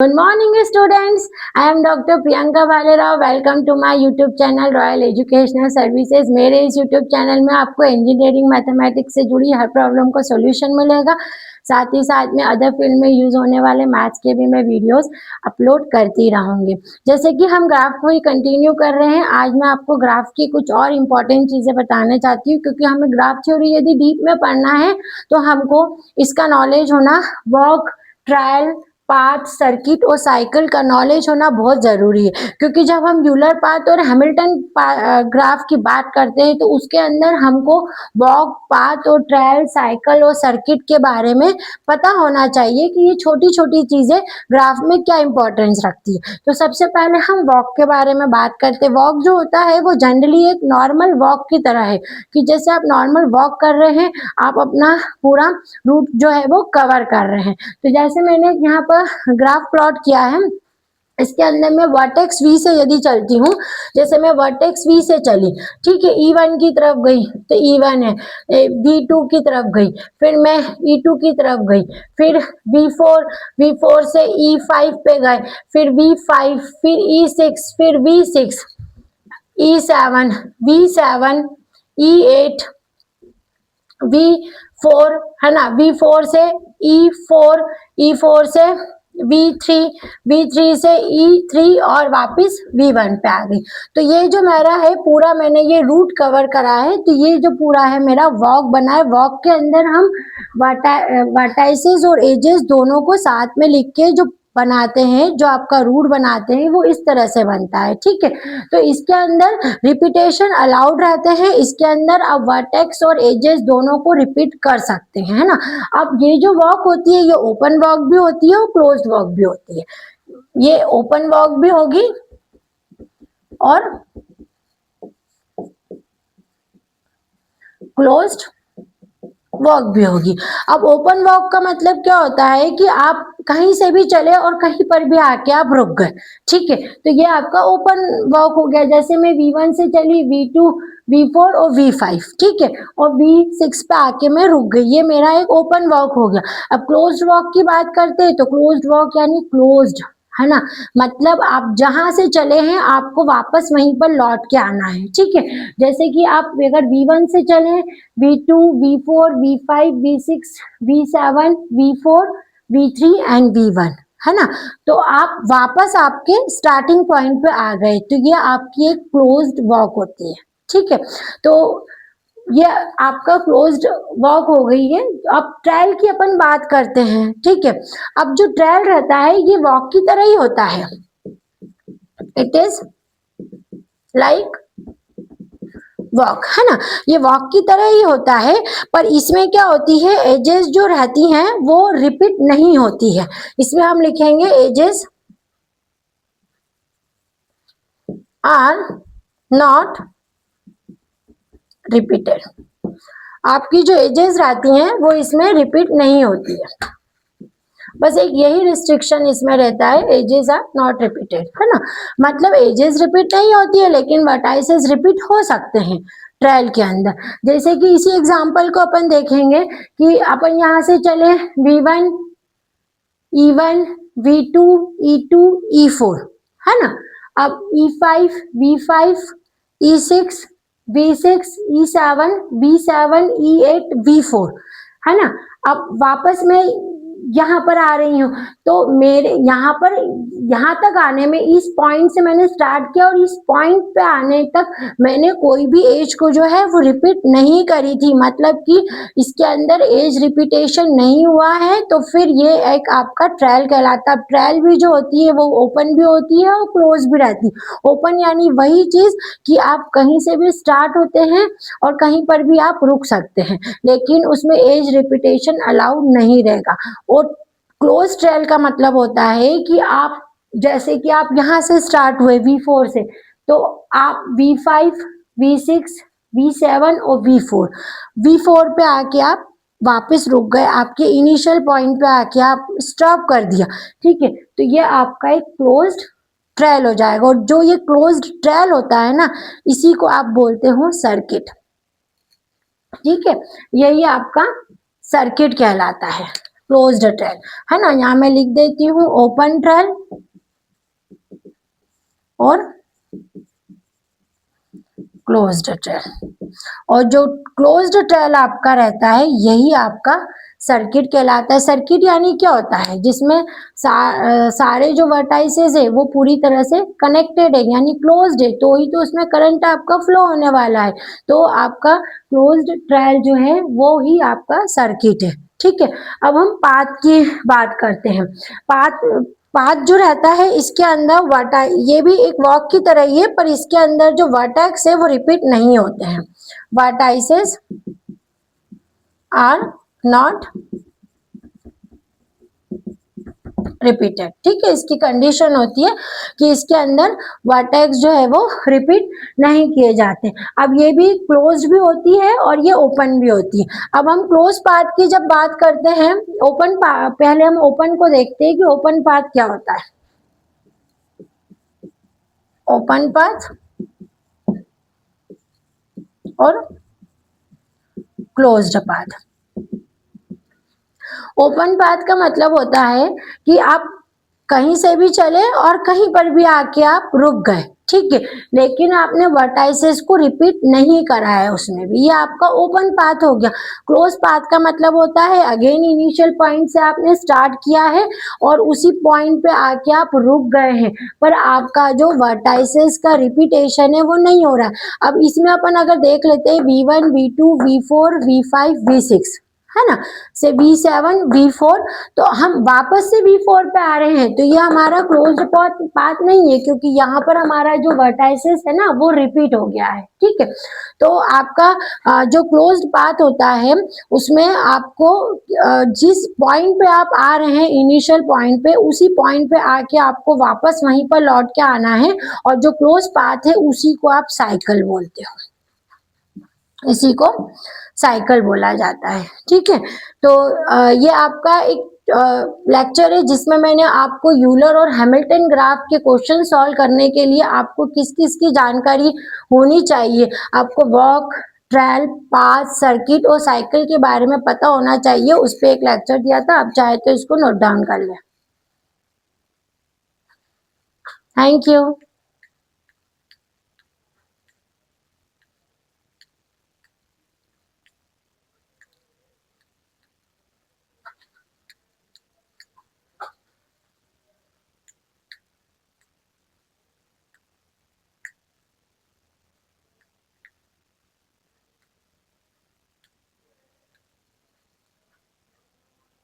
Good morning students. I am Dr. Priyanka Bhalerao. Welcome to my YouTube channel Royal Educational Services. मेरे इस YouTube channel में आपको engineering mathematics से जुड़ी हर problem का सॉल्यूशन मिलेगा। साथ ही साथ में अदर फील्ड में यूज होने वाले मैथ्स के भी मैं वीडियोस अपलोड करती रहूंगी। जैसे कि हम ग्राफ को ही कंटिन्यू कर रहे हैं, आज मैं आपको ग्राफ की कुछ और इम्पोर्टेंट चीजें बताना चाहती हूँ, क्योंकि हमें ग्राफ थ्योरी यदि डीप में पढ़ना है तो हमको इसका नॉलेज होना, वॉक, ट्रायल, पाथ, सर्किट और साइकिल का नॉलेज होना बहुत जरूरी है। क्योंकि जब हम यूलर पाथ और हैमिल्टन ग्राफ की बात करते हैं तो उसके अंदर हमको वॉक, पाथ और ट्रायल, साइकिल और सर्किट के बारे में पता होना चाहिए कि ये छोटी छोटी चीजें ग्राफ में क्या इंपॉर्टेंस रखती है। तो सबसे पहले हम वॉक के बारे में बात करते हैं। वॉक जो होता है वो जनरली एक नॉर्मल वॉक की तरह है, कि जैसे आप नॉर्मल वॉक कर रहे हैं, आप अपना पूरा रूट जो है वो कवर कर रहे हैं। तो जैसे मैंने यहाँ पर ग्राफ प्लॉट किया है, इसके अंदर मैं वर्टेक्स वी से यदि चलती हूँ, जैसे मैं वर्टेक्स वी से चली, ठीक है, E1 की तरफ गई तो E1 है, V2 की तरफ गई, फिर मैं E2 की तरफ गई, फिर V4 से E5 पे गए, फिर V5, फिर E6, फिर V6, E7, V7, E8, V4 है ना, V4 से E4, E4 से V3, V3 से E3 और वापस V1 पे आ गई। तो ये जो मेरा है पूरा, मैंने ये रूट कवर करा है, तो ये जो पूरा है मेरा वॉक बना है। वॉक के अंदर हम वर्टाइसेस और एजेस दोनों को साथ में लिख के जो बनाते हैं, जो आपका रूट बनाते हैं, वो इस तरह से बनता है, ठीक है। तो इसके अंदर रिपीटेशन अलाउड रहते हैं, इसके अंदर आप वर्टेक्स और एजेस दोनों को रिपीट कर सकते हैं, है ना। अब ये जो वॉक होती है, ये ओपन वॉक भी होती है और क्लोज्ड वॉक भी होती है। ये ओपन वॉक भी होगी और क्लोज्ड वॉक भी होगी। अब ओपन वॉक का मतलब क्या होता है कि आप कहीं से भी चले और कहीं पर भी आके आप रुक गए, ठीक है, तो ये आपका ओपन वॉक हो गया। जैसे मैं V1 से चली, V2, V4 और V5, ठीक है, और V6 पे आके मैं रुक गई, ये मेरा एक ओपन वॉक हो गया। अब क्लोज्ड वॉक की बात करते हैं, तो क्लोज्ड वॉक यानी क्लोज्ड, है ना, मतलब आप जहां से चले हैं आपको वापस वहीं पर लौट के आना है, ठीक है। जैसे कि आप अगर V1 से चले, V2, V4, V5, V6, V7, V4, V3 and V1, है ना, तो आप वापस आपके स्टार्टिंग पॉइंट पे आ गए, तो ये आपकी एक क्लोज्ड वॉक होती है, ठीक है। तो ये आपका क्लोज्ड वॉक हो गई है। अब ट्रायल की अपन बात करते हैं, ठीक है। अब जो ट्रायल रहता है ये वॉक की तरह ही होता है, इट इज लाइक वॉक, है ना, ये वॉक की तरह ही होता है, पर इसमें क्या होती है, एजेस जो रहती हैं वो रिपीट नहीं होती है। इसमें हम लिखेंगे एजेस आर नॉट रिपीटेड। आपकी जो एजेस रहती हैं वो इसमें रिपीट नहीं होती है, बस एक यही रिस्ट्रिक्शन इसमें रहता है, एजेस आर नॉट रिपीटेड, है ना। मतलब एजेस रिपीट नहीं होती है, लेकिन वर्टाइसेस रिपीट हो सकते हैं ट्रायल के अंदर। जैसे कि इसी एग्जांपल को अपन देखेंगे कि अपन यहाँ से चले V1, E1, V2, E2, E4, है ना। अब E5, V5, E6, V6, E7, V7, E8, V4, है ना। अब वापस मैं यहाँ पर आ रही हूँ, तो मेरे यहाँ पर यहाँ तक आने में इस पॉइंट से मैंने स्टार्ट किया और इस पॉइंट पे आने तक मैंने कोई भी एज को जो है वो रिपीट नहीं करी थी, मतलब कि इसके अंदर एज रिपीटेशन नहीं हुआ है, तो फिर ये एक आपका ट्रायल कहलाता है। ट्रायल भी जो होती है वो ओपन भी होती है और क्लोज भी रहती है। ओपन यानी वही चीज कि आप कहीं से भी स्टार्ट होते हैं और कहीं पर भी आप रुक सकते हैं, लेकिन उसमें एज रिपीटेशन अलाउड नहीं रहेगा। और क्लोज ट्रायल का मतलब होता है कि आप जैसे कि आप यहाँ से स्टार्ट हुए V4 से, तो आप V5, V6, V7 और V4 पे आके आप वापस रुक गए, आपके इनिशियल पॉइंट पे आके आप स्टॉप कर दिया, ठीक है, तो ये आपका एक क्लोज्ड ट्रायल हो जाएगा। और जो ये क्लोज्ड ट्रायल होता है ना, इसी को आप बोलते हो सर्किट, ठीक है, यही आपका सर्किट कहलाता है। क्लोज्ड ट्रेल, है ना। यहाँ मैं लिख देती हूँ ओपन ट्रेल और क्लोज्ड ट्रेल। और जो क्लोज्ड ट्रेल आपका रहता है यही आपका सर्किट कहलाता है। सर्किट यानी क्या होता है, जिसमें सारे जो वर्टाइसेस है वो पूरी तरह से कनेक्टेड है यानी क्लोज्ड है, तो ही तो उसमें करंट आपका फ्लो होने वाला है। तो आपका क्लोज्ड ट्रेल जो है वो ही आपका सर्किट है, ठीक है। अब हम पाथ की बात करते हैं। पाथ जो रहता है इसके अंदर ये भी एक वॉक की तरह ही है, पर इसके अंदर जो वर्टेक्स है वो रिपीट नहीं होते हैं। वर्टाइसेस आर नॉट रिपीटेड, ठीक है। इसकी कंडीशन होती है कि इसके अंदर वर्टेक्स जो है वो रिपीट नहीं किए जाते। अब ये भी क्लोज भी होती है और ये ओपन भी होती है। अब हम क्लोज पाथ की जब बात करते हैं, पहले हम ओपन को देखते हैं कि ओपन पाथ क्या होता है। ओपन पाथ और क्लोज्ड पाथ। ओपन पाथ का मतलब होता है कि आप कहीं से भी चले और कहीं पर भी आके आप रुक गए, ठीक है, लेकिन आपने वर्टाइसेस को रिपीट नहीं करा है उसमें भी, ये आपका ओपन पाथ हो गया। क्लोज पाथ का मतलब होता है अगेन इनिशियल पॉइंट से आपने स्टार्ट किया है और उसी पॉइंट पे आके आप रुक गए हैं, पर आपका जो वर्टाइसेस का रिपीटेशन है वो नहीं हो रहा है। अब इसमें अपन अगर देख लेते हैं V1 V2 V4 V5 V6, है ना, से V7 V4, तो हम वापस से V4 पे आ रहे हैं, तो ये हमारा क्लोज्ड पाथ नहीं है, क्योंकि यहाँ पर हमारा जो वर्टाइसेस है ना वो रिपीट हो गया है, ठीक है। तो आपका जो क्लोज्ड पाथ होता है उसमें आपको जिस पॉइंट पे आप आ रहे हैं इनिशियल पॉइंट पे, उसी पॉइंट पे आके आपको वापस वहीं पर लौट के आना है, और जो क्लोज पाथ है उसी को आप साइकिल बोलते हो, इसी को साइकिल बोला जाता है, ठीक है। तो ये आपका एक लेक्चर है जिसमें मैंने आपको यूलर और हैमिल्टन ग्राफ के क्वेश्चन सॉल्व करने के लिए आपको किस किस की जानकारी होनी चाहिए, आपको वॉक, ट्रेल, पाथ, सर्किट और साइकिल के बारे में पता होना चाहिए, उस पर एक लेक्चर दिया था, आप चाहे तो इसको नोट डाउन कर लें। Thank you.